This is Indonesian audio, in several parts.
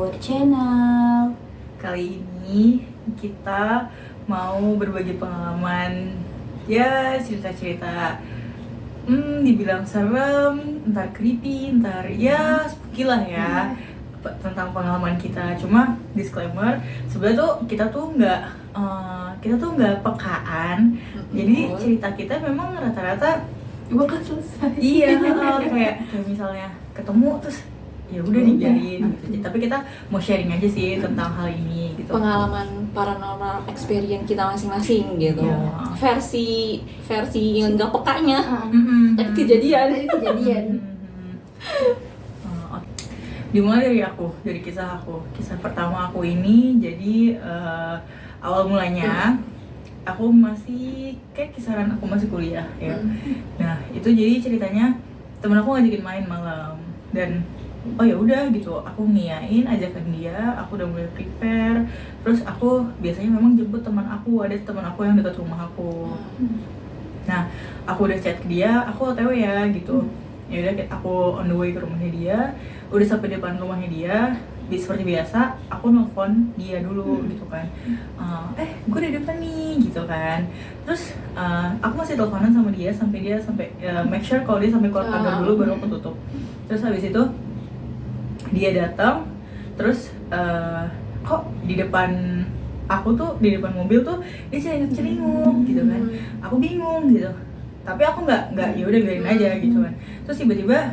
our channel. Kali ini kita mau berbagi pengalaman, ya cerita-cerita dibilang serem, entar creepy, entar ya spooky lah ya, tentang pengalaman kita. Cuma disclaimer, sebenarnya tuh kita tuh nggak pekaan. Jadi cerita kita memang rata-rata Bakal selesai. iya kayak misalnya ketemu terus ya udah dibiarin gitu. Tapi kita mau sharing aja sih tentang hal ini gitu. Pengalaman paranormal experience kita masing-masing gitu. Iya. Versi yang enggak pekanya. Tapi kejadian. Oke. Dimulai dari kisah aku. Kisah pertama aku ini jadi awal mulanya aku masih kayak kisaran aku masih kuliah ya. Nah, itu jadi ceritanya temen aku ngajakin main malam dan oh ya udah gitu, aku ngiyain ajakan dia, aku udah mulai prepare. Terus aku biasanya memang jemput teman aku, ada teman aku yang dekat rumah aku. Nah, aku udah chat ke dia, aku OTW ya gitu. Ya udah aku on the way ke rumahnya dia, udah sampai depan rumahnya dia. Seperti biasa, aku nelfon dia dulu gitu kan. Gue di depan nih gitu kan. Terus aku masih teleponan sama dia sampai make sure kalau dia sampai keluar pagar dulu baru aku tutup. Terus habis itu dia datang, terus kok di depan aku tuh, di depan mobil tuh dia celinguk gitu kan. Aku bingung gitu. Tapi aku nggak ya udah biarin aja gitu kan. Terus tiba-tiba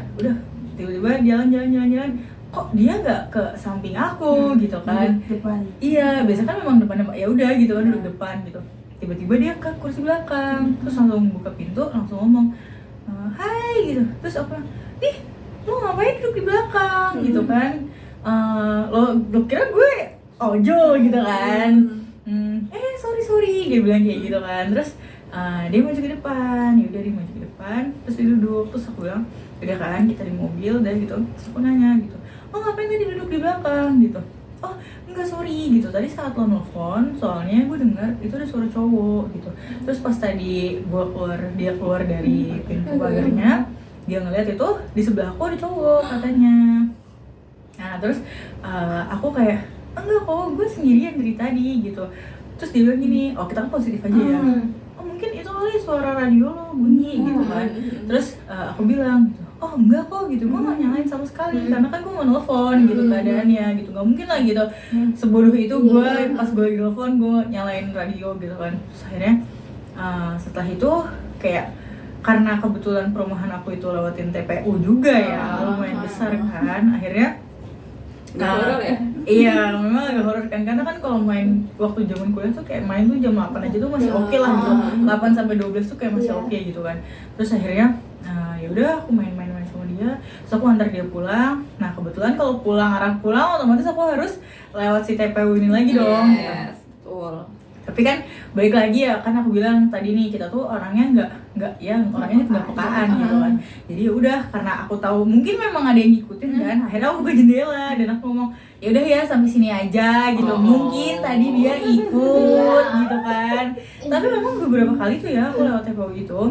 jalan kok dia nggak ke samping aku gitu kan. Depan. Iya, biasa kan memang depan ya udah gitu kan, duduk depan gitu. Tiba-tiba dia ke kursi belakang, terus langsung buka pintu, langsung ngomong hai gitu. Terus aku bilang, ih lo ngapain duduk di belakang gitu kan. Lo kira gue ojol gitu kan. Sorry dia bilang kayak gitu kan. Terus dia maju ke depan, ya udah dia maju ke depan, terus dia duduk. Terus aku bilang udah kan kita di mobil dan gitu. Terus aku nanya gitu, oh ngapain tadi duduk di belakang gitu. Oh enggak, sorry gitu, tadi saat lo nelfon soalnya gue dengar itu ada suara cowok gitu. Terus pas tadi dia keluar dari pintu pagarnya, dia ngeliat itu di sebelah aku ada cowok katanya. Nah terus aku kayak enggak kok, gue sendirian dari tadi gitu. Terus dia bilang gini, oh kita kan positif aja ya, oh mungkin itu kali suara radio lo bunyi gitu kan. Terus aku bilang gitu, oh enggak kok gitu, gue gak nyalain sama sekali karena kan gue mau nelfon gitu keadaannya gitu, gak mungkin lah gitu sebodoh itu gue pas gue lagi nelfon gue nyalain radio gitu kan. Terus akhirnya setelah itu kayak karena kebetulan perumahan aku itu lewatin TPU juga ya, lumayan besar kan, akhirnya Horor ya? Iya, memang agak horor kan, karena kan kalau main waktu zaman kuliah tuh kayak main tuh jam 8 aja tuh masih oke lah gitu. 8 sampai 12 tuh kayak masih oke gitu kan. Terus akhirnya ya udah aku main-main sama dia, terus aku antar dia pulang. Nah, kebetulan kalau arah pulang otomatis aku harus lewat si TPU ini lagi dong. Yes, betul. Tapi kan balik lagi ya, kan aku bilang tadi nih kita tuh orangnya orangnya nggak pekaan gitu kan. Jadi ya udah, karena aku tahu mungkin memang ada yang ngikutin kan, akhirnya aku buka jendela dan aku ngomong ya udah ya sampai sini aja gitu. Mungkin tadi dia ikut gitu kan. Tapi memang beberapa kali tuh ya aku lewat TPU gitu.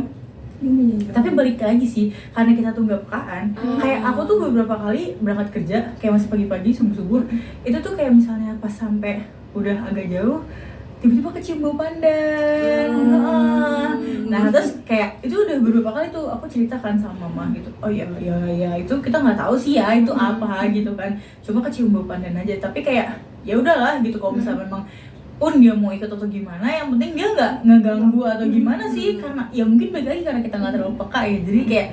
Tapi balik lagi sih, karena kita tuh nggak pekaan. Kayak aku tuh beberapa kali berangkat kerja kayak masih pagi-pagi subuh-subuh, itu tuh kayak misalnya pas sampai udah agak jauh tiba-tiba kecium bau pandan. Nah terus kayak itu udah beberapa kali tuh aku ceritakan sama mama gitu. Oh ya itu kita nggak tahu sih ya itu apa gitu kan, cuma kecium bau pandan aja. Tapi kayak ya udahlah gitu, kalau misalnya memang dia mau ikut atau gimana, yang penting dia nggak ngeganggu atau gimana sih, karena ya mungkin balik lagi karena kita nggak terlalu peka ya, jadi kayak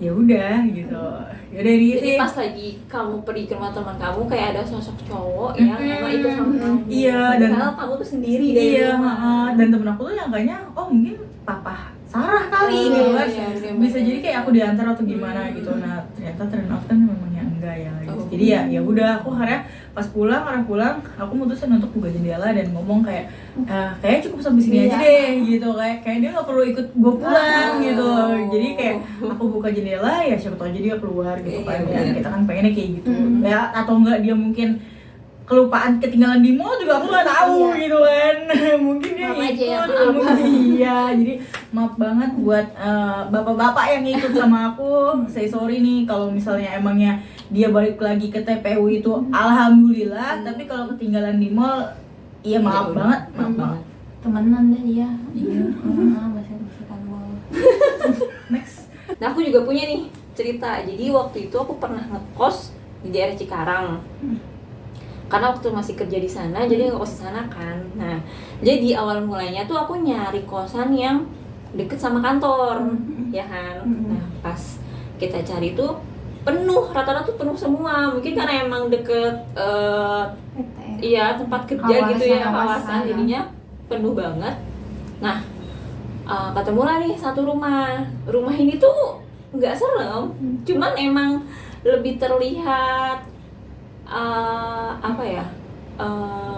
ya udah gitu. Ya dari Jadi pas lagi kamu pergi ke rumah teman kamu kayak ada sosok cowok yang memang ikut sama kamu. Iya, dan padahal kamu tuh sendiri dari rumah. dan temen aku tuh nyangkanya oh mungkin papa Sarah kali gitu kan. Bisa jadi kayak aku diantar atau gimana gitu. Nah ternyata turn out kan memangnya enggak ya gitu. Jadi ya udah, aku akhirnya pas arah pulang aku mutusin untuk buka jendela dan ngomong kayak kayaknya cukup sampai sini aja deh gitu. Kayak dia nggak perlu ikut gue pulang gitu. Jadi kayak aku buka jendela ya siapa tahu aja dia keluar gitu kan. Ya kita kan pengennya kayak gitu ya, atau enggak dia mungkin kelupaan ketinggalan di mall juga aku nggak tahu gitu kan. Mungkin dia ikut, iya. Jadi maaf banget buat bapak-bapak yang ikut sama aku. Saya sorry nih kalau misalnya emangnya dia balik lagi ke TPU itu alhamdulillah, tapi kalau ketinggalan di mall iya maaf udah. banget, maaf banget. Temenan deh dia. Iya. Masih mall. Next. Nah aku juga punya nih cerita. Jadi waktu itu aku pernah ngekos di daerah Cikarang. Karena waktu masih kerja di sana, jadi ngekos di sana kan. Nah, jadi awal mulanya tuh aku nyari kosan yang deket sama kantor, ya kan. Nah, pas kita cari tuh penuh, rata-rata tuh penuh semua. Mungkin karena emang deket iya tempat kerja gitu ya, kawasan, jadinya penuh banget. Nah, ketemulah nih satu rumah. Rumah ini tuh nggak serem, cuman emang lebih terlihat apa ya,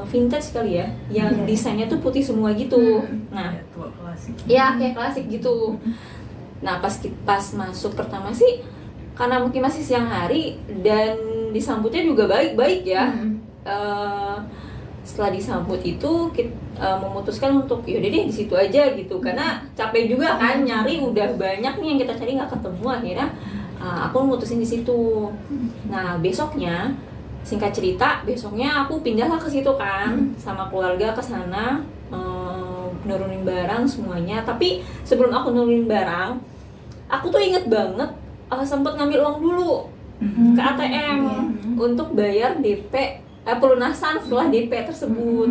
vintage kali ya, yang desainnya tuh putih semua gitu. Nah, Ya, tua klasik. ya kayak klasik gitu. Nah pas masuk pertama sih, karena mungkin masih siang hari dan disambutnya juga baik-baik ya. Setelah disambut itu kita memutuskan untuk yaudah deh di situ aja gitu, karena capek juga kan nyari, udah banyak nih yang kita cari nggak ketemu. Akhirnya aku mutusin di situ. Nah besoknya, singkat cerita, besoknya aku pindahlah ke situ kan, sama keluarga ke sana, nurunin barang semuanya. Tapi sebelum aku nurunin barang, aku tuh inget banget sempet ngambil uang dulu ke ATM untuk bayar DP pelunasan setelah DP tersebut.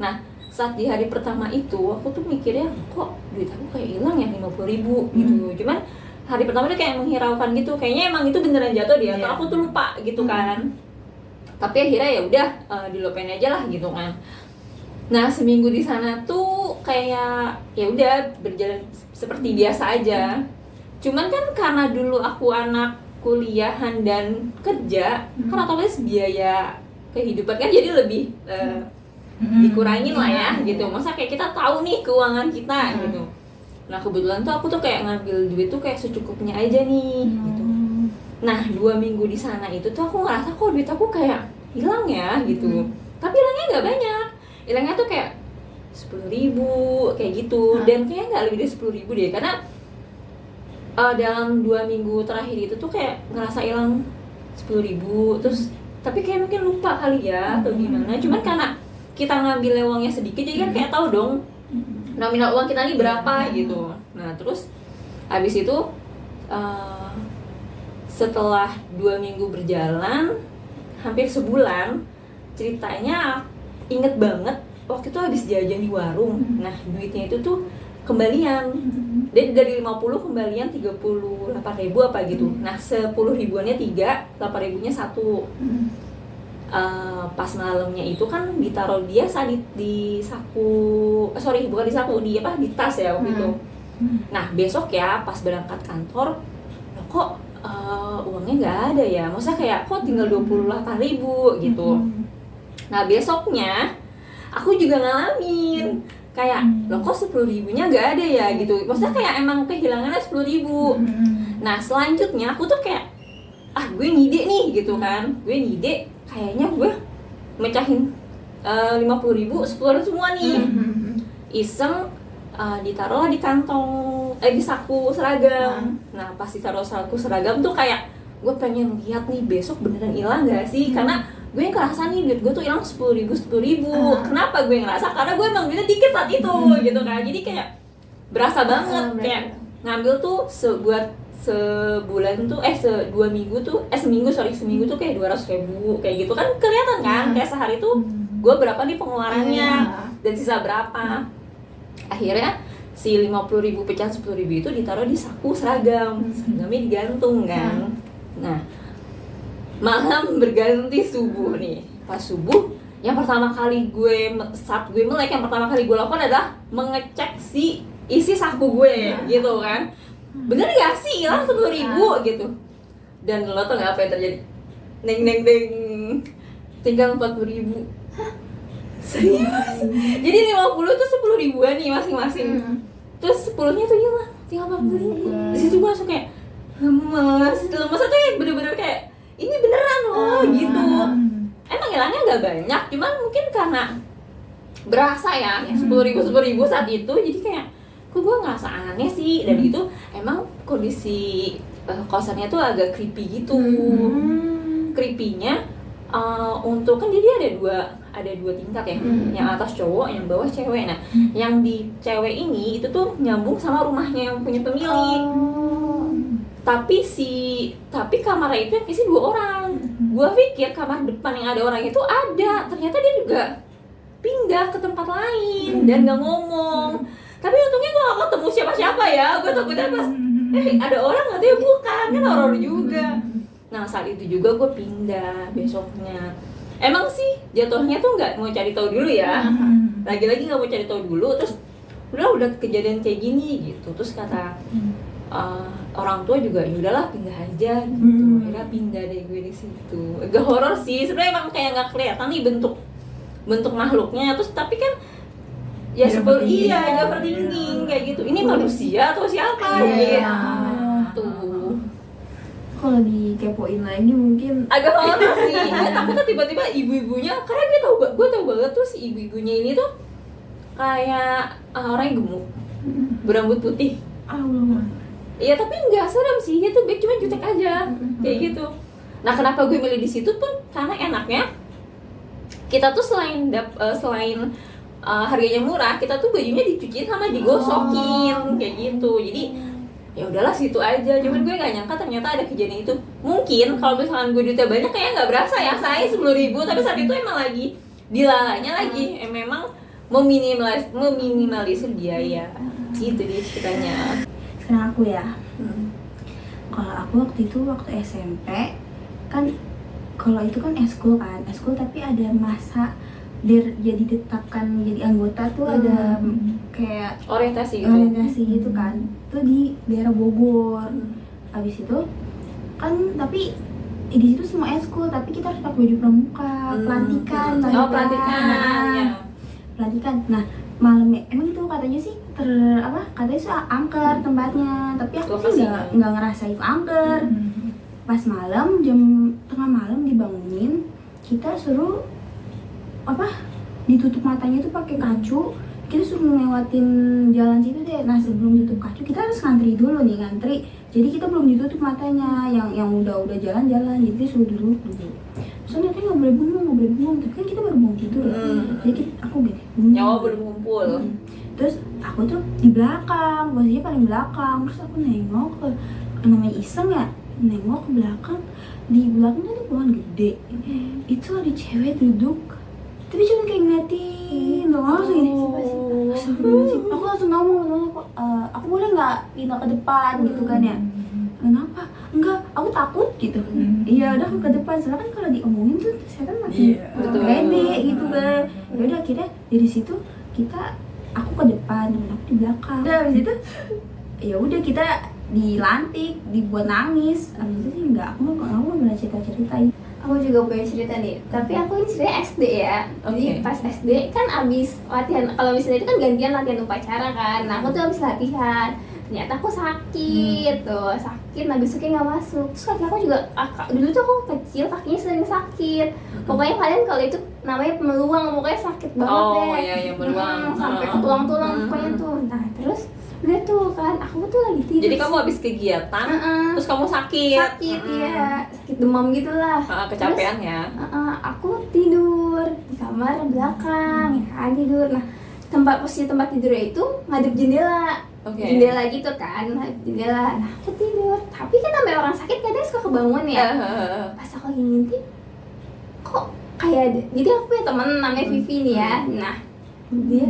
Nah saat di hari pertama itu aku tuh mikirnya kok duit aku kayak hilang ya 50.000 gitu. Cuman hari pertama tuh kayak menghiraukan gitu, kayaknya emang itu beneran jatuh dia atau aku tuh lupa gitu kan. Tapi akhirnya ya udah dilupain aja lah gitu kan. Nah seminggu di sana tuh kayak ya udah berjalan seperti biasa aja. Cuman kan karena dulu aku anak kuliahan dan kerja, kan otomatis biaya kehidupan kan jadi lebih dikurangin lah ya gitu. Masa kayak kita tahu nih keuangan kita gitu. Nah kebetulan tuh aku tuh kayak ngambil duit tuh kayak secukupnya aja nih gitu. Nah 2 minggu di sana itu tuh aku ngerasa kok duit aku kayak hilang ya gitu. Tapi hilangnya nggak banyak, hilangnya tuh kayak 10.000 kayak gitu. Dan kayaknya nggak lebih dari 10.000 deh, karena dalam 2 minggu terakhir itu tuh kayak ngerasa hilang 10.000. Terus tapi kayak mungkin lupa kali ya atau gimana. Cuman karena kita ngambil uangnya sedikit, jadi kan kayak tahu dong nominal uang kita ini berapa gitu. Nah terus habis itu setelah 2 minggu berjalan, hampir sebulan, ceritanya inget banget waktu itu habis jajan di warung. Nah duitnya itu tuh kembalian, dari 50 kembalian 38.000 apa gitu. Nah 10.000-annya 3, 8.000-nya 1. Pas malamnya itu kan ditaruh dia saat di saku, bukan di saku, di apa, di tas ya waktu itu. Nah besok ya pas berangkat kantor, loh kok uangnya nggak ada ya, maksudnya kayak kok tinggal 28.000 gitu. Nah besoknya aku juga ngalamin kayak loh kok 10.000-nya nggak ada ya gitu, maksudnya kayak emang kehilangannya 10.000. Nah selanjutnya aku tuh kayak gue ngide nih gitu kan, gue ngide kayaknya gue mecahin 50.000 10 semua nih, iseng ditaruh di kantong di saku seragam. Nah pas ditaruh saku seragam tuh kayak gue pengen lihat nih besok beneran hilang gak sih, karena gue ngerasa nih duit gue tuh hilang 10.000. Kenapa gue ngerasa? Karena gue emang duitnya dikit saat itu gitu kan, jadi kayak berasa banget kayak ngambil tuh sebulan tuh 2 minggu tuh seminggu tuh kayak 200.000 kayak gitu kan, kelihatan kan kayak sehari tuh gue berapa nih pengeluarannya dan sisa berapa. Akhirnya si 50.000 pecahan 10.000 itu ditaruh di saku seragamnya digantung kan. Nah malam berganti subuh nih, pas subuh yang pertama kali saat gue melek, yang pertama kali gue lakukan adalah mengecek si isi saku gue gitu kan, bener gak sih hilang 10.000 gitu. Dan lo tau gak apa yang terjadi? Neng tinggal 40.000. Serius? Jadi 50 tuh 10.000-an nih masing-masing. Terus 10-nya tuh hilang, tinggal 40.000. Di situ gue langsung kayak lemes tuh kayak bener-bener kayak ini beneran loh gitu. Emang hilangnya nggak banyak, cuman mungkin karena berasa ya 10.000 saat itu, jadi kayak kok gue ngerasa aneh sih. Dan itu emang kondisi kosannya tuh agak creepy gitu. Creepy-nya untuk kan jadi ada dua tingkat ya, yang atas cowok, yang bawah cewek. Nah, yang di cewek ini itu tuh nyambung sama rumahnya yang punya pemilik. Tapi kamarnya itu yang isi 2 orang. Gua pikir kamar depan yang ada orang itu ada, ternyata dia juga pindah ke tempat lain dan nggak ngomong. Tapi untungnya gua nggak ketemu siapa-siapa ya. Gua takutnya pas ada orang nggak tahu, bukan kan horor juga. Nah saat itu juga gue pindah besoknya. Emang sih jatuhnya tuh nggak mau cari tahu dulu ya. Lagi-lagi nggak mau cari tahu dulu. Terus udah kejadian kayak gini gitu. Terus kata orang tua juga ya udahlah pindah aja gitu. Akhirnya pindah deh gue di situ. Agak horor sih. Sebenarnya emang kayak nggak kelihatan nih bentuk makhluknya. Terus tapi kan ya seperti nggak berdinding kayak gitu. Ini manusia atau siapa gitu. Kalau dikepoin lagi mungkin Agak horor sih. Gue takutnya tiba-tiba ibu-ibunya, karena gue tau banget tuh si ibu-ibunya ini tuh kayak orang yang gemuk, berambut putih. Iya tapi nggak serem sih, dia tuh baik cuma jutek aja kayak gitu. Nah kenapa gue milih di situ pun karena enaknya kita tuh selain harganya murah, kita tuh bajunya dicuci sama digosokin kayak gitu. Jadi ya udahlah situ aja. Cuman gue nggak nyangka ternyata ada kejadian itu. Mungkin kalau misalkan gue duitnya banyak kayaknya nggak berasa ya, saya 10.000. Tapi saat itu emang lagi dilalanya lagi memang meminimalisir biaya gitu deh ceritanya. sekarang aku ya. Kalau aku waktu SMP kan, kalau itu kan eskul tapi ada masa jadi ditetapkan jadi anggota tuh ada kayak Orientasi gitu kan. Itu di daerah Bogor. Habis itu kan tapi di situ semua eskul tapi kita harus pakai baju pramuka, pelantikan. Pelantikan. Nah, malamnya emang itu katanya sih katanya sih angker tempatnya, tapi aku sih nggak ngerasa itu angker. Pas malam tengah malam dibangunin, kita suruh ditutup matanya tuh pakai kacu. Kita suruh ngelewatin jalan situ deh. Nah sebelum tutup kacu kita harus ngantri dulu nih, jadi kita belum ditutup matanya, yang udah jalan-jalan, jadi suruh dulu. Soalnya kan nggak boleh bengong, tapi kan kita baru bangun tidur ya. Jadi aku gitu nyawa belum ngumpul. Terus aku tuh di belakang, posisinya paling belakang. Terus aku nengok ke, namanya iseng ya, nengok ke belakang. Di belakangnya ada pohon gede. Itu ada cewek duduk, tapi cuma kayak ngeliatin doang, langsung gini. Aku langsung ngomong, aku boleh nggak pindah ke depan gitu kan ya? Kenapa? Enggak, aku takut gitu. Iya udah ke depan, soalnya kan kalau diomongin tuh setan makin pede gitu kan. Ya udah akhirnya dari situ aku ke depan dan aku di belakang. Udah habis itu ya udah kita dilantik, dibuat nangis. Habis itu sih enggak, aku nggak pernah cerita-ceritain. Aku juga punya cerita nih, tapi aku ini sebenarnya SD ya. Jadi pas SD kan abis latihan, kalau misalnya itu kan gantian latihan upacara kan. Nah aku tuh abis latihan, ternyata aku sakit habis itu kayak nggak masuk. Terus kaki aku juga, dulu tuh aku kecil kakinya sering sakit. Pokoknya kalian kalau itu namanya meluang, pokoknya sakit banget deh. Oh iya meluang. Sampai ke tulang-tulang pokoknya tuh. Nah terus udah tuh kan, aku tuh lagi tidur. Jadi kamu habis kegiatan, terus kamu sakit. Iya, sakit demam gitulah. Kecapean ya. Aku tidur di kamar belakang, ya kan tidur. Nah, posisi tempat tidurnya itu ngadep jendela. Jendela gitu kan, ngadep jendela. Nah, aku tidur. Tapi kan namanya orang sakit kadang suka kebangun ya. Pas aku lagi ngintip, kok kayak jadi aku punya teman namanya Vivi nih ya. Nah, dia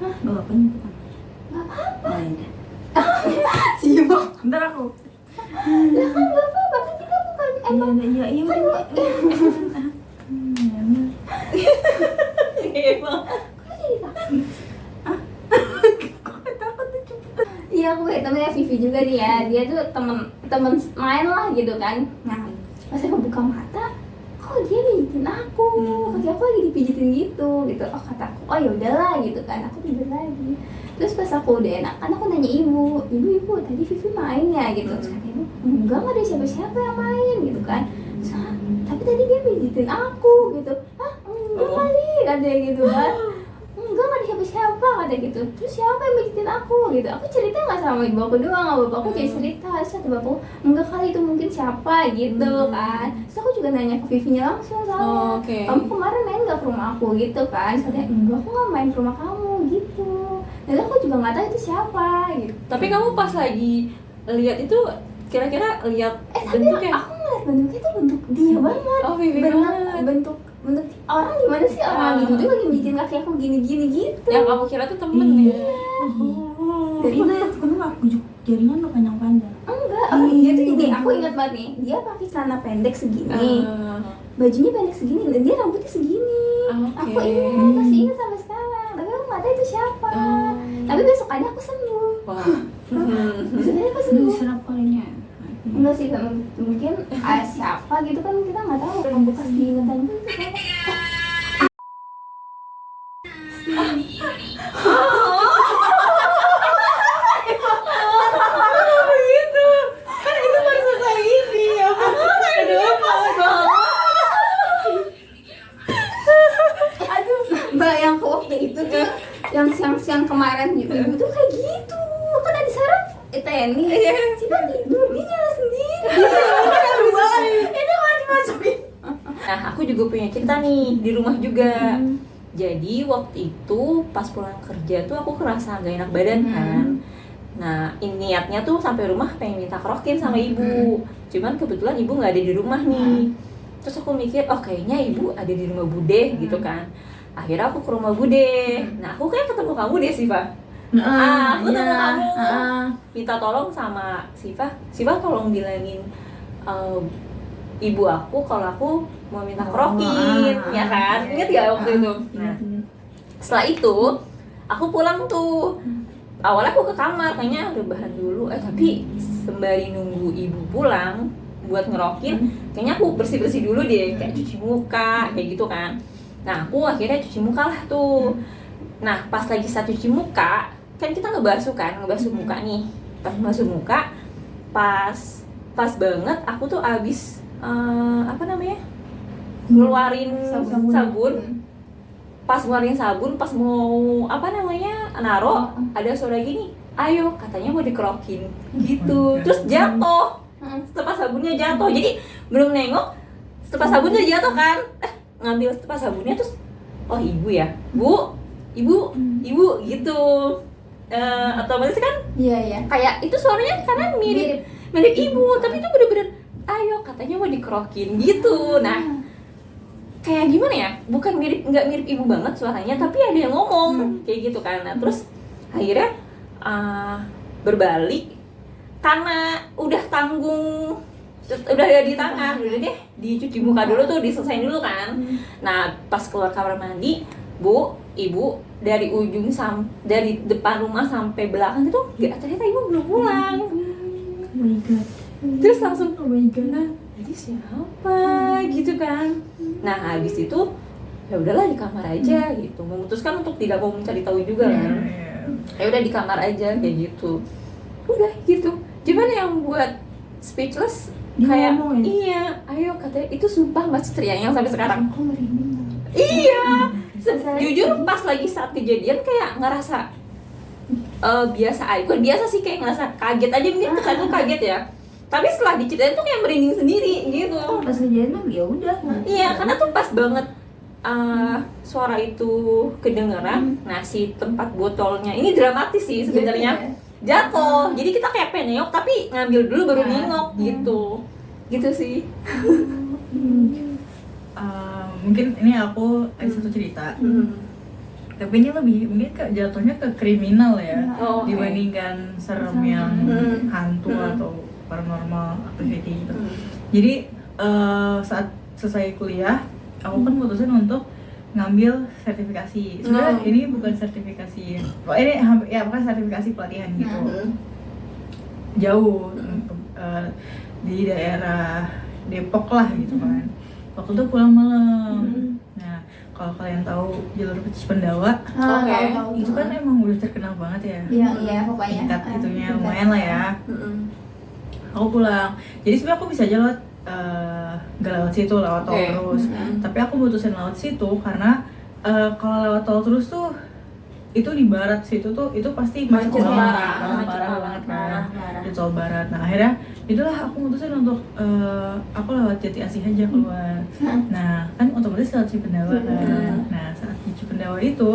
Gak apa-apa. nggak apa-apa. Sibuk. Bentar aku. Lah kan nggak apa-apa, kan kita bukan emang Iya. Emang. Iya, aku kayak temennya Vivi juga nih ya. Dia tuh temen main lah gitu kan. Nah, pas aku buka mata, kok dia pijitin aku, kaki aku lagi dipijitin gitu. Oh kata aku, oh ya udahlah gitu kan. Aku tidur lagi. Terus pas aku udah enak kan, aku nanya ibu tadi Vivi main ya gitu. Terus kata ibu, enggak ada siapa-siapa yang main gitu kan. Terus, tapi tadi dia pijitin aku gitu. Enggak kali, katanya gitu kan. Enggak ada siapa kata gitu, terus siapa yang pijitin aku gitu. Aku cerita nggak sama ibu aku doang, sama bapakku jadi cerita. Terus kata bapakku, enggak kali itu mungkin siapa gitu kan. Terus aku juga nanya ke Vivinya langsung soalnya, kamu kemarin main nggak ke rumah aku gitu kan. Terus katanya, enggak, aku nggak main ke rumah kamu gitu. Dan aku juga nggak tahu itu siapa gitu. Tapi kamu pas lagi lihat itu kira-kira lihat Tapi bentuknya? aku ngeliat bentuknya tuh bentuk dia banget. Oh, Vivi banget. bentuk orang gimana sih, orang lagi duduk lagi mijitin kaki aku gini-gini gitu. Yang kamu kira tuh temen ya? Dari itu kamu nggak pujuk jaringan lo panjang-panjang. Enggak, dia tuh gini, aku ingat banget nih, dia pakai celana pendek segini, bajunya pendek segini, dan dia rambutnya segini. Aku ingat, masih ingat sampai sekarang. Tapi aku nggak tahu itu siapa. Tapi besokannya aku sembuh. Wah. Besokannya aku sembuh. Diserap kalinya. Enggak sih, mungkin siapa gitu kan kita nggak tahu. Membekas di ingatan itu siapa. Begitu. Kan itu baru selesai ini ya. Aduh, bayang ke waktu itu tuh yang siang-siang kemarin ibu tuh kayak gitu. Kan tadi saraf TNI, Cipa tidur, dia nyala sendiri. Itu mau dimasukin. Nah, aku juga punya cerita nih di rumah juga. Jadi waktu itu pas pulang kerja tuh aku kerasa gak enak badan kan. Nah, niatnya tuh sampai rumah pengen minta kerokin sama ibu. Cuman kebetulan ibu nggak ada di rumah nih. Terus aku mikir, oh kayaknya ibu ada di rumah Bude gitu kan. Akhirnya aku ke rumah Bude. Nah, aku kayak ketemu kamu deh, Siva. Aku ketemu kamu. Minta tolong sama Siva. Siva tolong bilangin ibu aku kalau aku mau minta kerokin, ya kan? Ingat gak waktu itu? Nah, setelah itu aku pulang tuh. Awalnya aku ke kamar, kayaknya rebahan dulu. Tapi sembari nunggu ibu pulang buat ngerokin, kayaknya aku bersih-bersih dulu deh, kayak cuci muka, kayak gitu kan. Nah, aku akhirnya cuci muka lah tuh. Nah, pas lagi saat cuci muka, kan kita ngebasuh muka nih. Pas basuh muka, pas banget aku tuh abis ngeluarin sabun. Pas ngeluarin sabun, pas mau naro, ada suara gini, ayo katanya mau dikerokin gitu. Terus jatuh, setelah sabunnya jatuh. Jadi belum nengok, setelah sabunnya jatuh kan, ngambil setelah sabunnya terus, oh ibu ya, ibu gitu. Otomatis kan Iya. kayak itu suaranya karena mirip ibu, tapi itu bener-bener ayo katanya mau dikerokin gitu. Nah, kayak gimana ya, bukan nggak mirip ibu banget suaranya, tapi ada yang ngomong kayak gitu kan. Nah, terus akhirnya berbalik karena udah tanggung, udah ada di tangan, udah deh dicuci muka dulu tuh, diselesain dulu kan. Nah, pas keluar kamar mandi, ibu dari dari depan rumah sampai belakang itu ternyata ibu belum pulang. Oh my god. Terus langsung, oh my god. nah jadi siapa gitu kan. Nah, habis itu ya udahlah di kamar aja gitu, memutuskan untuk tidak mau mencari tahu juga kan. Ya udah di kamar aja kayak gitu, udah gitu. Cuman yang buat speechless Dia kayak ngomong ya? iya, ayo katanya itu sumpah masih teriak yang sampai sekarang. Aku merinding. Iya, jujur pas lagi saat kejadian kayak ngerasa biasa aja, bukan biasa sih, kayak ngerasa kaget aja gitu kan, tuh kaget ya. Tapi setelah diceritain tuh kayak merinding sendiri gitu. Pas kejadian mah ya udah. Iya, karena tuh pas banget suara itu kedengeran. Nah, si tempat botolnya ini dramatis sih sebenarnya, jatuh. Jadi kita kayak pengen nengok tapi ngambil dulu baru nengok gitu sih. Mungkin ini aku ada satu cerita. Tapi ini lebih mungkin jatuhnya ke kriminal ya, dibandingkan serem yang hantu atau paranormal activity gitu. Jadi saat selesai kuliah, aku kan mutusin untuk ngambil sertifikasi. Sebenarnya ini bukan sertifikasi, ini bukan sertifikasi pelatihan gitu. Jauh di daerah Depok lah gitu kan. Waktu itu pulang malam. Nah, kalau kalian tahu jalur Cipendawa, itu kan emang udah terkenal banget ya. Iya, pokoknya. Tingkat itunya lumayan lah ya. Aku pulang. Jadi sebenarnya aku bisa aja lewat gak lewat situ, lewat tol terus. Tapi aku mutusin lewat situ karena kalau lewat tol terus tuh itu di barat situ tuh itu pasti Macet banget, parah, parah banget kan parah. di tol barat. Nah akhirnya itulah aku mutusin untuk aku lewat Jati Asih aja keluar. Nah kan otomatis lewat Cipendawa kan. Nah saat di Cipendawa itu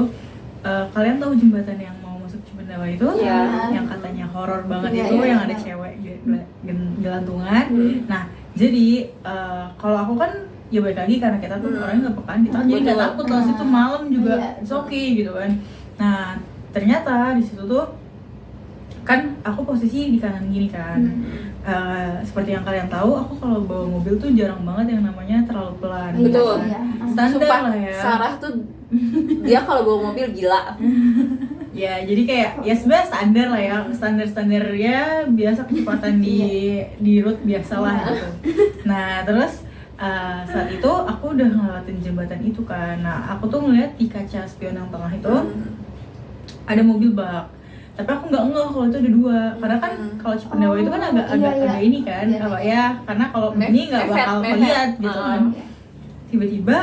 kalian tahu jembatan yang mau masuk Cipendawa itu Iya. yang katanya horor banget Iya, itu iya, yang iya. ada cewek gelantungan. Nah jadi kalau aku kan ya balik lagi karena kita tuh orangnya nggak pekan, kita kan jadi nggak Betul. takut loh situ malam juga Iya. it's okay gitu kan. Nah ternyata di situ tuh kan aku posisi di kanan gini kan. Seperti yang kalian tahu, aku kalau bawa mobil tuh jarang banget yang namanya terlalu pelan. Betul. Iya. Standar Sumpah, lah ya. Sarah tuh dia kalau bawa mobil gila. Ya jadi kayak ya sebenarnya standar lah ya, standar ya biasa kecepatan di route biasa lah gitu. Nah terus saat itu aku udah ngelewatin jembatan itu kan. Nah aku tuh ngeliat di kaca spion yang tengah itu ada mobil bak. Tapi aku nggak ngeh kalau itu ada dua, karena kan kalau Cipendawa itu kan agak ini kan, Iya, apa ya? Karena kalau ini nggak bakal melihat gitu kan. Tiba-tiba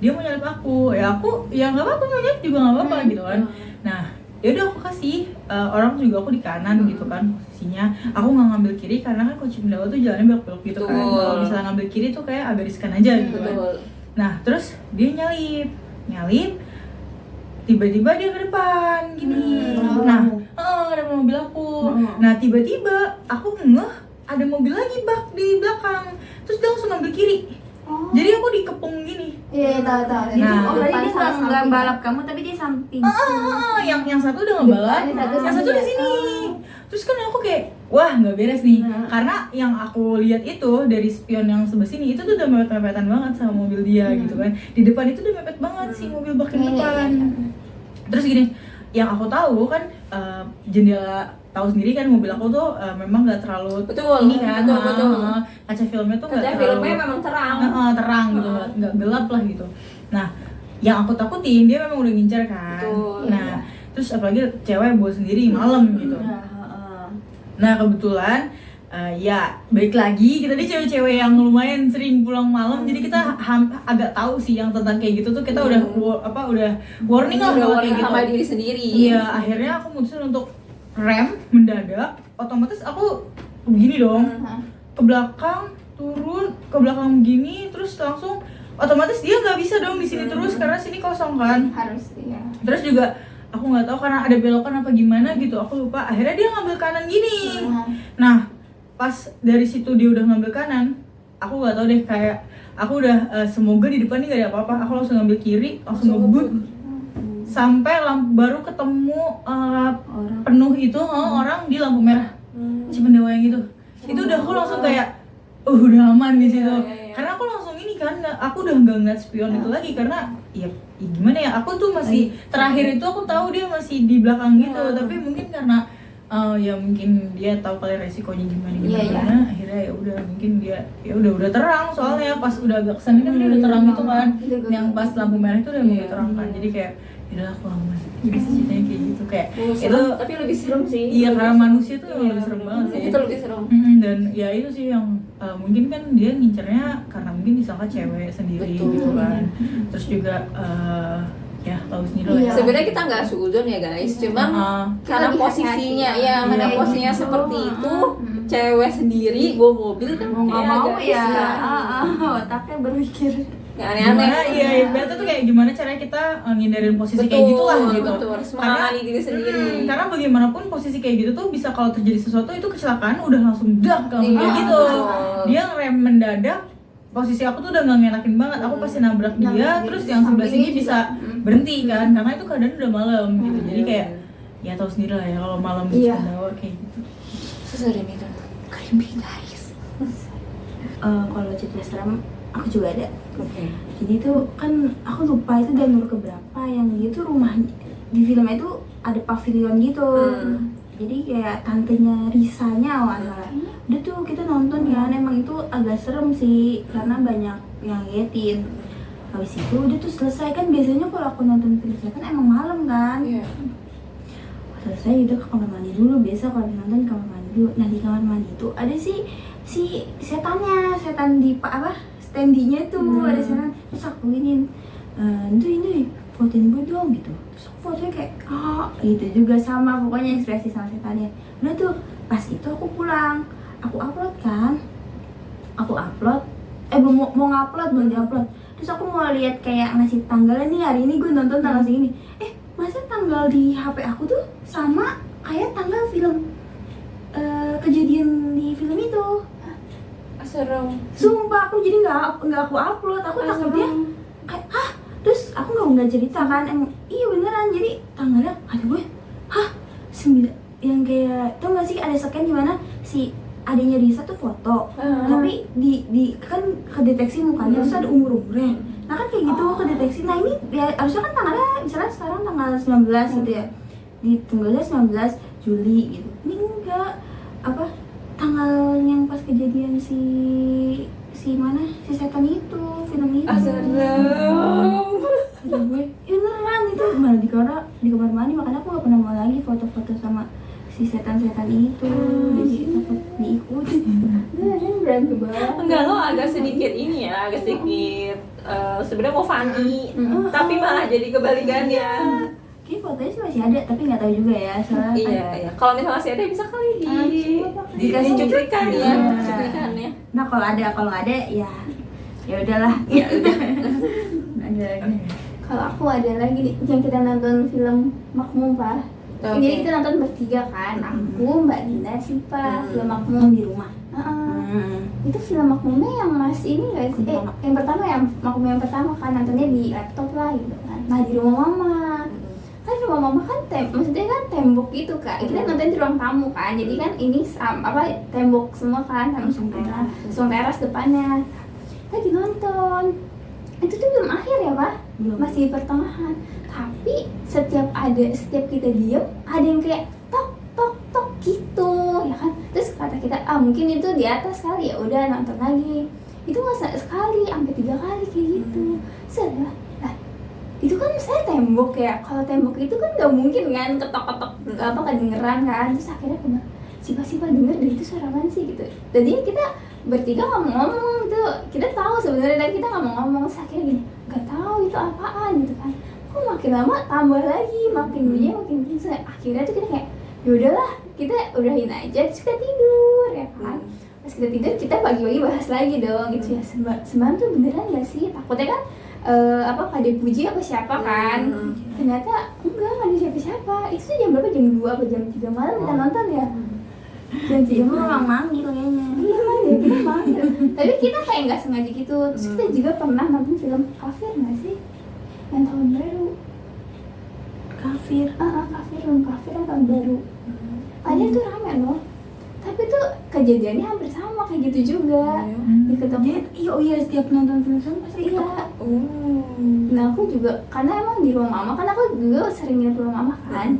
dia mau nyalip aku, ya aku ya nggak apa-apa, mau nyalip juga nggak apa-apa gitu kan. Nah ya udah aku kasih orang juga aku di kanan gitu kan posisinya. Aku nggak ngambil kiri karena kan kalau Cipendawa tuh jalannya belok-belok gitu kan. Betul. Kalau misalnya ngambil kiri tuh kayak agak riskan aja gitu kan. Betul. Nah terus dia nyalip, tiba-tiba dia ke depan gini. Nah, ada mobil aku. Nah tiba-tiba aku ngeh ada mobil lagi bak di belakang. Terus dia langsung ngambil kiri. Jadi aku dikepung gini. Iya, tahu. Itu Nah. berarti dia nggak balap kamu tapi dia samping. Yang satu udah ngebalap, Depan, yang satu di sini. Terus kan aku kayak, wah nggak beres nih. Karena yang aku lihat itu dari spion yang sebelah sini itu tuh udah mepet-mepetan banget sama mobil dia gitu kan. Di depan itu udah mepet banget si mobil bak yang depan. Terus gini, yang aku tahu kan jendela, tahu sendiri kan mobil aku tuh memang nggak terlalu Betul, ini kan, betul. kaca filmnya tuh nggak Kaca terlalu filmnya memang terang. terang gitu, nggak gelap lah gitu. Nah, yang aku takutin dia memang udah ngincar kan. Betul. Nah, terus apalagi cewek bawa sendiri malam gitu. Nah kebetulan ya balik lagi kita nih cewek-cewek yang lumayan sering pulang malam, jadi kita agak tahu sih yang tentang kayak gitu tuh kita udah warning lah kalau kayak gitu. Sama diri sendiri. Iya, akhirnya aku mutusin untuk rem mendadak, otomatis aku begini dong, ke belakang, turun, ke belakang begini, terus langsung otomatis dia nggak bisa dong di sini terus karena sini kosong kan. Harus ya. Terus juga aku nggak tahu karena ada belokan apa gimana gitu, aku lupa. Akhirnya dia ngambil kanan gini. Nah, pas dari situ dia udah ngambil kanan, aku nggak tahu deh, kayak aku udah semoga di depan ini gak ada apa-apa. Aku langsung ngambil kiri, langsung ngebut sampai baru ketemu penuh itu orang di lampu merah Cipendawa yang itu. Itu udah aku langsung kayak udah aman di situ. Karena aku langsung ini kan, aku udah nggak ngeliat spion itu lagi karena ya gimana ya, aku tuh masih terakhir itu aku tahu dia masih di belakang gitu, tapi mungkin karena ya mungkin dia tahu kali resikonya gimana, akhirnya ya udah mungkin dia ya udah terang, soalnya pas udah agak kesana kan dia udah terang gitu kan, yang pas lampu merah itu udah mulai terang kan, jadi kayak udah aku aman. Jadi ceritanya kayak gitu, kayak itu tapi lebih serem sih. iya karena manusia tuh lebih serem banget sih. Itu lebih serem. Dan ya itu sih yang mungkin kan dia ngincernya karena mungkin disangka cewek sendiri gitu kan. Terus juga ya tahu sendiri lah ya. Sebenarnya kita nggak suudzon ya guys, cuman karena Lebih posisinya hati-hati. ya, karena Iya, posisinya gitu. seperti itu, cewek sendiri bawa mobil kan Mau nggak kayak mau agak ya, riskan. otaknya berpikir. Nggak aneh-aneh. Gimana, iya ibaratnya tuh kayak gimana caranya kita ngindarin posisi kayak gitulah gitu. Betul, harus menangani diri sendiri. Karena bagaimanapun posisi kayak gitu tuh bisa kalau terjadi sesuatu itu kecelakaan udah langsung dak langsung kayak Iya, gitu. betul. Dia ngerem mendadak, posisi aku tuh udah nggak ngenakin banget. Aku pasti nabrak dia, terus yang sebelah sini bisa berhenti kan, karena itu keadaan udah malam gitu. Jadi kayak ya tahu sendiri lah ya kalau malam di Cipendawa kayak gitu. Seserem itu. Creepy guys. Kalau cerita serem aku juga ada. Oke. Jadi tuh kan aku lupa itu dan nomor keberapa yang dia tuh rumahnya di filmnya itu ada pavilion gitu. Jadi kayak tantenya Risanya awalnya. Udah tuh kita nonton kan, emang itu agak serem sih karena banyak yang ngeliatin. Habis itu udah tuh selesai kan, biasanya kalau aku nonton film kan emang malam kan. Iya. Selesai udah ke kamar mandi dulu, biasa kalau nonton di kamar mandi dulu. Nah di kamar mandi itu ada si setannya, setan di standinya tuh ada setan. Terus aku giniin, ini fotoin gue dong gitu. Terus aku fotonya kayak gitu juga, sama pokoknya ekspresi sama setannya. Udah tuh pas itu aku pulang, aku upload belum mau ngupload, belum diupload. Terus aku mau lihat kayak ngasih tanggalnya nih, hari ini gue nonton tanggal segini. Masa tanggal di HP aku tuh sama kayak tanggal film kejadian di film itu. Serem. Sumpah aku jadi nggak aku upload, aku takutnya kayak terus aku nggak cerita kan, iya beneran, jadi tanggalnya ada gue 9 yang kayak tau nggak sih ada scan dimana si adanya Risa tuh foto, tapi di kan kedeteksi mukanya, terus ada umurnya. Nah kan kayak gitu kedeteksi. Nah ini ya harusnya kan tanggalnya misalnya sekarang tanggal 19 gitu ya, di tanggalnya 19 Juli gitu. Ini enggak, tanggal yang pas kejadian si setan itu, film itu. Kata gue, beneran itu malah di kamar mandi, makanya aku gak pernah mau lagi foto-foto sama si setan-setan itu. Jadi takut diikuti. Berani banget. Enggak, lo agak sedikit sebenarnya mau funny, tapi malah jadi kebalikannya. Kayaknya fotonya sih masih ada, tapi nggak tahu juga ya soalnya. Iya. Kalau misalnya masih ada bisa kali dikasih cuplikan ya, cuplikannya. Nah kalau ada ya udahlah. Ya udah. Ada lagi. Kalau aku ada lagi nih, yang kita nonton film Makmum, Pak. Okay. Jadi kita nonton bertiga kan, aku, Mbak Dina, Sipa, film Makmum. Yang di rumah. Itu film Makmumnya yang masih ini nggak sih? Yang pertama ya, Makmum yang pertama kan nontonnya di laptop lah gitu kan. Nah di rumah mama. Kan rumah mama kan maksudnya kan tembok gitu Kak. Kita nonton di ruang tamu kan. Jadi kan ini tembok semua kan, langsung teras depannya. Lagi nonton. Itu tuh belum akhir ya, Pak? Belum. Masih di pertengahan. Tapi setiap kita diam, ada yang kayak tok tok tok gitu, ya kan? Terus kata kita, mungkin itu di atas kali, ya udah nonton lagi. Itu nggak sekali, sampai 3 kali kayak gitu. Lah, itu kan saya tembok ya. Kalau tembok itu kan nggak mungkin kan ketok-ketok kedengeran kan. Terus akhirnya siapa denger deh itu suara apaan sih gitu. Jadi kita bertiga ngomong gitu. Kita tahu sebenarnya dan kita nggak mau ngomong. Terus akhirnya gini, nggak tahu itu apaan gitu kan. Kok makin lama tambah lagi, makin bunyi makin tinggi. Akhirnya tuh kita kayak, yaudahlah kita udahin aja. Terus kita tidur ya kan. Pas kita tidur kita pagi-pagi bahas lagi dong gitu ya. Semalam tuh beneran gak sih? Takutnya kan Kade Puji apa siapa kan? Ternyata enggak ada siapa-siapa. Itu tuh jam berapa? Jam 2 apa jam 3 malam kita nonton ya? Jam 3 malam manggil kayaknya. Iya manggil, kita manggil. Tapi kita kayak nggak sengaja gitu. Terus kita juga pernah nonton film Kafir nggak sih? Yang tahun baru. Kafir. Film Kafir yang tahun baru. Padahal tuh rame loh. Tapi tuh kejadiannya hampir sama kayak gitu juga. Iya setiap nonton film pasti Iya. Nah aku juga karena emang di rumah mama kan, aku juga sering di rumah mama kan.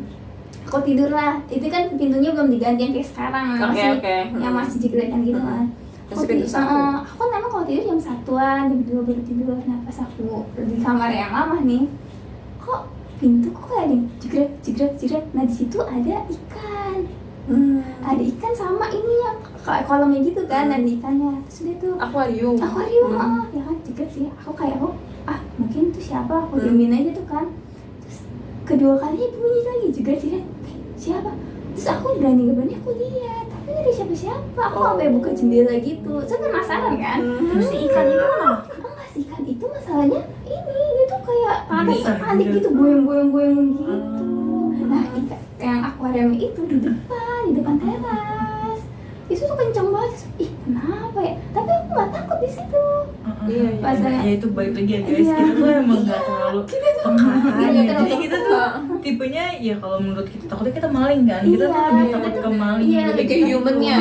Aku tidur lah. Itu kan pintunya belum diganti yang kayak sekarang, yang masih jegretan gitu kan. Masih pintu satu. Aku kan emang kalau tidur jam 1-an, jam 2 baru tidur. Nah pas aku di kamar yang lama nih, kok pintu kok kayak ada yang jegret. Nah di situ ada ikan. Ada ikan sama ininya kolamnya gitu kan, ada ikannya. Terus dia tuh Akuarium. Ya kan jegret sih. Aku mungkin itu siapa, aku diemin aja tuh kan. Terus kedua kalinya bunyi lagi jegret. Siapa? Terus aku berani aku lihat, tapi gak ada siapa-siapa. Aku sampai buka jendela gitu. Saya penasaran kan. Terus si ikan itu mana? Enggak, si ikan itu masalahnya ini, dia tuh kayak panik gitu, goyang gitu. Nah, ikan yang akuarium itu di depan teras. Itu tuh kencang banget. Kenapa ya? Tapi aku nggak takut di situ. Iya. Ya itu balik lagi ya guys, kita tuh emang nggak terlalu Iya, jadi kita tuh tipenya ya kalau menurut kita takutnya kita maling kan, kita tuh lebih takut ke maling. Iya, lebih ke humannya.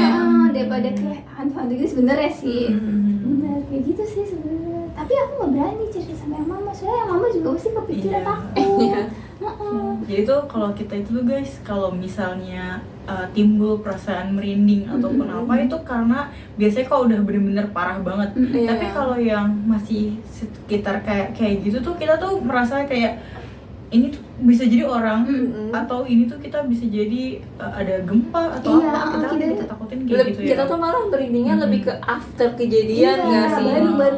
Daripada kayak hantu-hantu gitu sebenarnya sih. Bener kayak gitu sih sebenarnya. Tapi aku nggak berani cerita sama yang mama, soalnya yang mama juga pasti kepikiran takut. Jadi tuh kalau kita itu tuh guys, kalau misalnya timbul perasaan merinding ataupun apa, itu karena biasanya kalau udah bener-bener parah banget. Tapi kalau yang masih sekitar kayak gitu tuh kita tuh merasa kayak ini tuh bisa jadi orang Mm-mm. atau ini tuh kita bisa jadi ada gempa atau Iya, apa kita kita- takutin kayak gitu ya. Kita tuh malah merindingnya Mm-mm. lebih ke after kejadian Iya, nggak sih? baru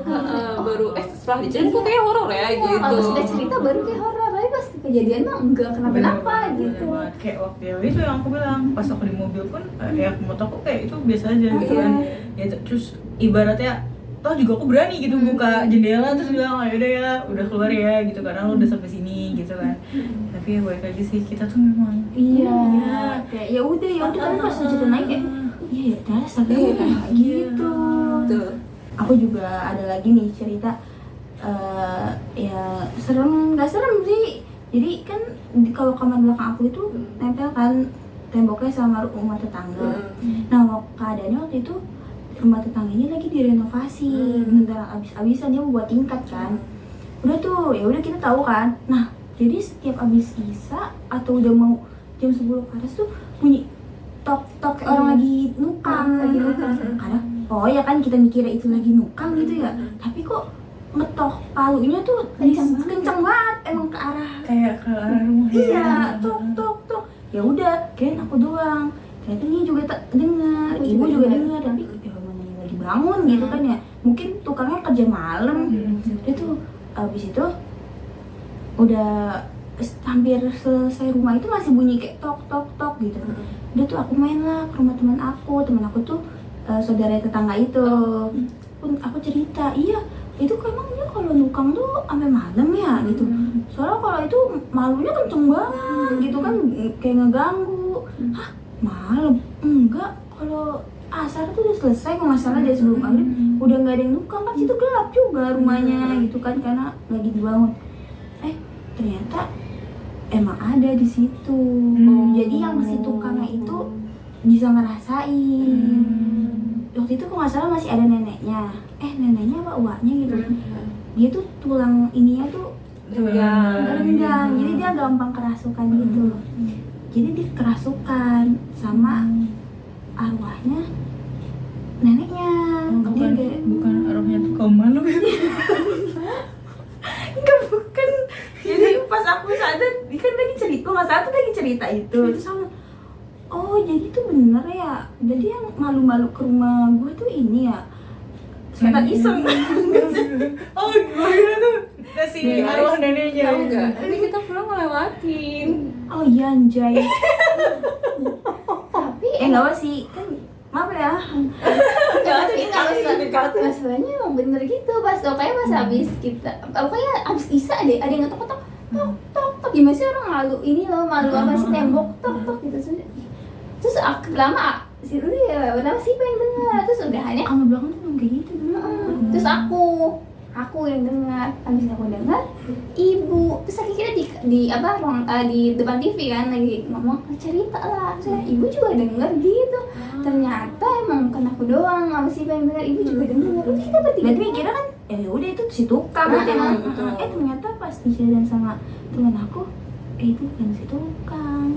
Baru setelah diceritain kok kayak horor ya gitu. Kalau sudah cerita baru kayak horor, tapi pas kejadian mah enggak kenapa-napa Bener gitu. banget. Kayak waktu itu yang aku bilang pas aku di mobil pun ya menurut aku kayak itu biasa aja gitu Iya. kan. Ya terus ibaratnya toh juga aku berani gitu buka jendela terus bilang ayo udah ya udah keluar ya gitu karena lo udah sampai sini gitu kan. Tapi ya balik lagi sih kita tuh memang Iya, kayak ya udah tapi pas cerita naik kayak iya ya ternyata sampai gitu. Tuh. Aku juga ada lagi nih cerita ya serem nggak serem sih. Jadi kan kalau kamar belakang aku itu nempel kan temboknya sama rumah tetangga. Nah keadaannya waktu itu rumah tetangganya lagi direnovasi, bentar abis-abisan dia mau buat tingkat kan. Udah tuh, ya udah kita tahu kan. Nah, jadi setiap abis isa atau udah mau jam 10 ke atas tuh bunyi tok-tok kayak orang lagi nukang. Kadang, oh ya kan kita mikirnya itu lagi nukang gitu ya. Tapi kok ngetok palunya tuh kencang banget emang ke arah kayak ke arah rumah. iya tok. Ya udah, kirain aku doang. Ternyata dia juga tak dengar, ibu juga dengar, tapi ya mana dia lagi bangun gitu kan ya. Mungkin tukangnya kerja malam. Dia tuh abis itu udah hampir selesai rumah itu masih bunyi kayak tok gitu. Udah tuh aku main lah ke rumah teman aku tuh saudara tetangga itu. Pun aku cerita, iya itu emangnya kalau nukang tuh sampai malam ya gitu. Soalnya kalau itu malunya kenceng banget gitu kan kayak ngeganggu. Hah malam? Enggak, kalau asar tuh udah selesai kalau nggak salah dari sebelum maghrib udah nggak ada yang nukang kan situ gelap juga rumahnya gitu kan karena lagi dibangun. Ternyata emang ada di situ. Jadi yang si tukangnya itu bisa ngerasain. Waktu itu kok nggak salah masih ada neneknya. Neneknya apa uaknya gitu. Dia tuh tulang ininya tuh renggang. Jadi dia gampang kerasukan gitu. Jadi dia kerasukan sama arwahnya neneknya. Bukan arwahnya tukang malu. Enggak, bukan. Jadi pas aku sadar, dia kan lagi cerita, nggak salah tuh lagi cerita itu. Terus sama, oh jadi tuh bener ya. Jadi yang malu-malu ke rumah gue tuh ini ya setan iseng. Oh gimana tuh kasih arwah neneknya. Tahu nggak? Tapi kita pulang ngelewatin. Oh iya anjay. Tapi Nggak apa sih, kan maaf ya. masalahnya emang bener gitu pas pokoknya pas habis kita pokoknya habis isa deh ada yang ngetok tok gimana sih orang malu ini loh malu apa sih tembok tok gitu terus aku lama si lu ya kenapa sih pengen dengar terus udah hanya Kamar belakang tuh memang kayak gitu dulu. terus aku yang dengar habis aku dengar ibu terus akhirnya di apa ruang di depan TV kan lagi ngomong cerita lah saya ibu juga dengar gitu ternyata emang bukan aku doang apa sih pengen dengar ibu juga dengar udah kita bertiga Berarti mikirnya kan, ya udah itu si tukang. Ternyata pas diceritain sama teman aku, itu bukan si tukang.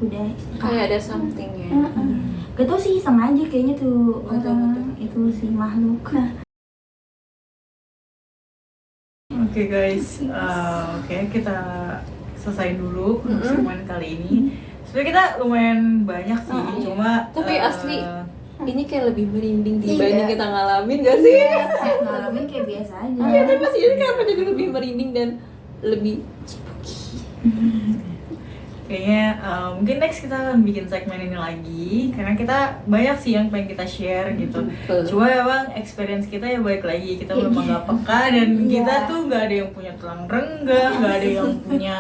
Udah Kayak ada something ya. Gak tau sih, iseng aja kayaknya tuh Betul, orang itu si makhluk. Oke guys, kita selesai dulu segmen kali ini. Sebenarnya kita lumayan banyak sih, cuma Tapi asli ini kayak lebih merinding Iya. dibanding kita ngalamin gak sih? Ngalamin kayak biasa aja. Iya, tapi pasti ini kenapa jadi lebih merinding dan lebih kayaknya mungkin next kita akan bikin segmen ini lagi karena kita banyak sih yang pengen kita share gitu. Cuma emang experience kita ya balik lagi kita memang gak peka dan kita tuh gak ada yang punya tulang renggang, gak ada yang punya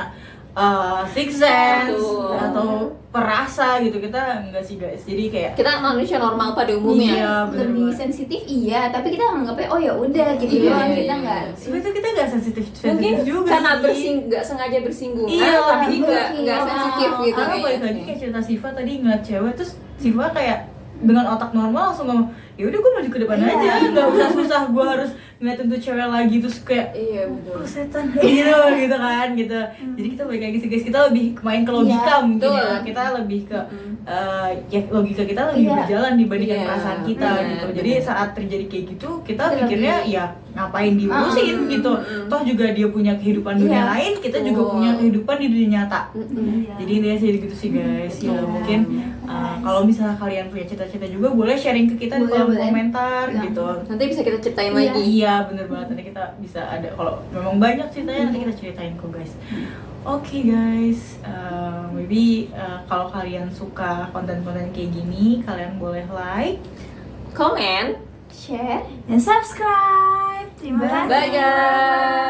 sixth sense Betul. atau perasa gitu, kita enggak sih guys. Jadi kayak kita manusia normal pada umumnya. Iya, bener lebih banget. sensitif tapi kita menganggapnya oh ya udah gitu Iya, doang iya, kita iya. nggak sebenarnya kita nggak sensitif Mungkin juga karena sih. nggak sengaja bersinggungan, Iya, tapi nggak mungkin. sensitif gitu Karena balik lagi kayak cerita Siva tadi ngeliat cewek terus Siva kayak dengan otak normal langsung ngomong ya udah gue maju ke depan aja, nggak usah susah gue harus ngeliatin tuh cewek lagi terus kayak Iya betul. oh setan gitu kan gitu. Jadi kita balik lagi sih guys, kita lebih main ke logika mungkin betul. ya, kita lebih ke ya logika kita lebih berjalan dibandingkan Iya, perasaan kita benar, gitu. benar. Jadi saat terjadi kayak gitu kita Kita pikirnya lebih ya ngapain diurusin gitu. Toh juga dia punya kehidupan dunia Iya. lain, kita juga Betul. punya kehidupan di dunia nyata. Iya. Jadi intinya sih gitu sih guys. Ya Betul. mungkin kalau misalnya kalian punya cita-cita juga boleh sharing ke kita di Boleh, kolom boleh. komentar Ya. gitu. Nanti bisa kita ceritain Iya. lagi. Iya bener banget, nanti kita bisa ada, kalau memang banyak ceritanya nanti kita ceritain kok guys. Oke guys, maybe kalau kalian suka konten-konten kayak gini, kalian boleh like. Comment. Share. Dan subscribe. Terima kasih. Bye guys.